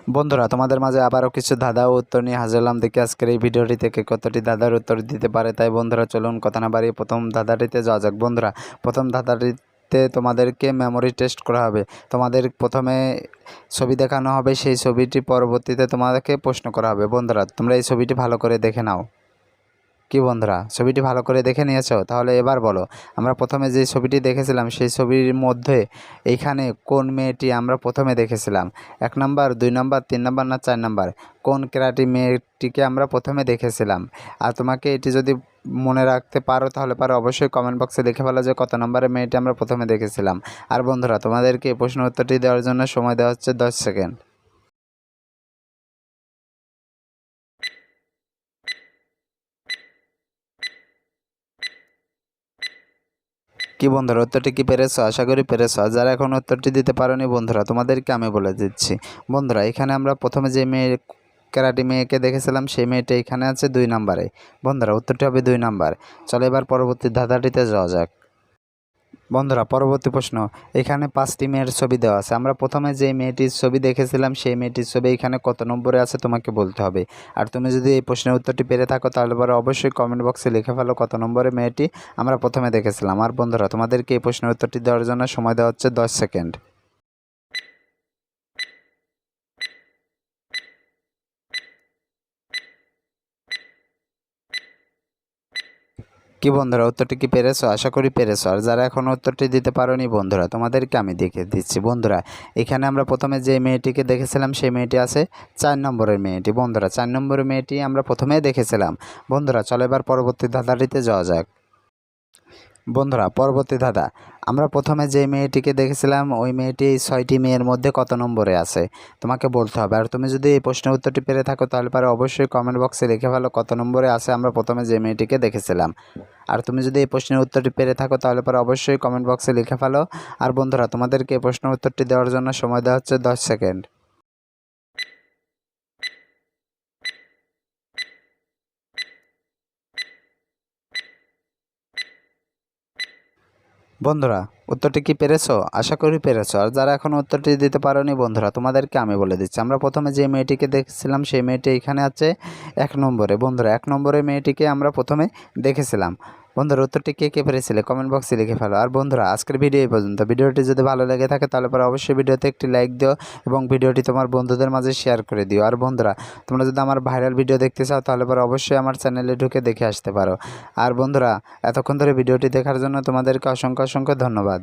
বন্ধুরা, তোমাদের মাঝে আবারও কিছু ধাঁধা ও উত্তর নিয়ে হাজির হলাম। দেখি আজকের এই ভিডিওটি থেকে কতটি ধাঁধার উত্তর দিতে পারে। তাই বন্ধুরা চলুন কথা না বাড়িয়ে প্রথম ধাঁধাটিতে যাওয়া যাক। বন্ধুরা, প্রথম ধাঁধাটিতে তোমাদেরকে মেমোরি টেস্ট করা হবে। তোমাদের প্রথমে ছবি দেখানো হবে, সেই ছবিটি পরবর্তীতে তোমাদেরকে প্রশ্ন করা হবে। বন্ধুরা, তোমরা এই ছবিটি ভালো করে দেখে নাও। কি বন্ধুরা, ছবিটি ভালো করে দেখে নিয়েছো? তাহলে এবার বলো, আমরা প্রথমে যে ছবিটি দেখেছিলাম সেই ছবির মধ্যে এইখানে কোন মেয়েটি আমরা প্রথমে দেখেছিলাম? 1 নাম্বার, 2 নাম্বার, 3 নাম্বার না 4 নাম্বার? কোন ক্যারাটি মেয়েটিকে আমরা প্রথমে দেখেছিলাম? আর তোমাকে এটি যদি মনে রাখতে পারো তাহলে অবশ্যই কমেন্ট বক্সে লিখে ফেলো যে কত নম্বরের মেয়েটি আমরা প্রথমে দেখেছিলাম। আর বন্ধুরা, তোমাদেরকে এই প্রশ্ন উত্তরটি দেওয়ার জন্য সময় দেওয়া হচ্ছে 10 সেকেন্ড। কি বন্ধুরা, উত্তরটি কি পেরেছো? আশা করি পেরেছো। আর যারা এখন উত্তরটি দিতে পারোনি বন্ধুরা, তোমাদেরকে আমি বলে দিচ্ছি। বন্ধুরা, এখানে আমরা প্রথমে যে ক্যারাটি মেয়েকে দেখেছিলাম সেই মেয়েটা এখানে আছে 2 নাম্বারে। বন্ধুরা, উত্তরটি হবে 2 নাম্বার। চলো এবার পরবর্তী ধাঁধাটিতে যাওয়া যাক। বন্ধুরা, পরবর্তী প্রশ্ন, এখানে 5টি মেয়ের ছবি দেওয়া আছে। আমরা প্রথমে যে মেয়েটির ছবি দেখেছিলাম সেই মেয়েটির ছবি এখানে কত নম্বরে আছে তোমাকে বলতে হবে। আর তুমি যদি এই প্রশ্নের উত্তরটি পেরে থাকো তাহলে অবশ্যই কমেন্ট বক্সে লিখে ফেলো কত নম্বরে মেয়েটি আমরা প্রথমে দেখেছিলাম। আর বন্ধুরা, তোমাদেরকে এই প্রশ্নের উত্তরটি দেওয়ার জন্য সময় দেওয়া হচ্ছে 10 সেকেন্ড। কি বন্ধুরা, উত্তরটি কি পেরেছো? আশা করি পেরেছো। আর যারা এখনও উত্তরটি দিতে পারোনি বন্ধুরা, তোমাদেরকে আমি দেখে দিচ্ছি। বন্ধুরা, এখানে আমরা প্রথমে যে মেয়েটিকে দেখেছিলাম সেই মেয়েটি আছে 4 নম্বরের মেয়েটি। বন্ধুরা, 4 নম্বরের মেয়েটি আমরা প্রথমেই দেখেছিলাম। বন্ধুরা, চলো এবার পরবর্তী ধাঁধাটিতে যাওয়া যাক। বন্ধুরা, পরবর্তী ধাঁধা, আমরা প্রথমে যে মেয়েটিকে দেখেছিলাম ওই মেয়েটি 6টি মেয়ের মধ্যে কত নম্বরে আছে তোমাকে বলতে হবে। আর তুমি যদি এই প্রশ্নের উত্তরটি পেরে থাকো তাহলে অবশ্যই কমেন্ট বক্সে লিখে ফেলো কত নম্বরে আছে আমরা প্রথমে যে মেয়েটিকে দেখেছিলাম। আর তুমি যদি এই প্রশ্নের উত্তরটি পেরে থাকো তাহলে অবশ্যই কমেন্ট বক্সে লিখে ফেলো। আর বন্ধুরা, তোমাদেরকে এই প্রশ্নের উত্তরটি দেওয়ার জন্য সময় দেওয়া হচ্ছে 10 সেকেন্ড। বন্ধুরা, উত্তরটি কি পেরেছো? আশা করি পেরেছো। আর যারা এখনও উত্তরটি দিতে পারোনি বন্ধুরা, তোমাদেরকে আমি বলে দিচ্ছি। আমরা প্রথমে যে মেয়েটিকে দেখছিলাম সেই মেয়েটি এখানে আছে 1 নম্বরে। বন্ধুরা, 1 নম্বরের মেয়েটিকে আমরা প্রথমে দেখেছিলাম। বন্ধুরা, উত্তরটি কে কে পেরেছিলে কমেন্ট বক্সে লিখে ফেলো। আর বন্ধুরা, আজকের ভিডিও এই পর্যন্ত। ভিডিওটি যদি ভালো লেগে থাকে তাহলে অবশ্যই ভিডিওতে একটি লাইক দিও এবং ভিডিওটি তোমার বন্ধুদের মাঝে শেয়ার করে দিও। আর বন্ধুরা, তোমরা যদি আমার ভাইরাল ভিডিও দেখতে চাও তাহলে অবশ্যই আমার চ্যানেলে ঢুকে দেখে আসতে পারো। আর বন্ধুরা, এতক্ষণ ধরে ভিডিওটি দেখার জন্য তোমাদেরকে অসংখ্য ধন্যবাদ।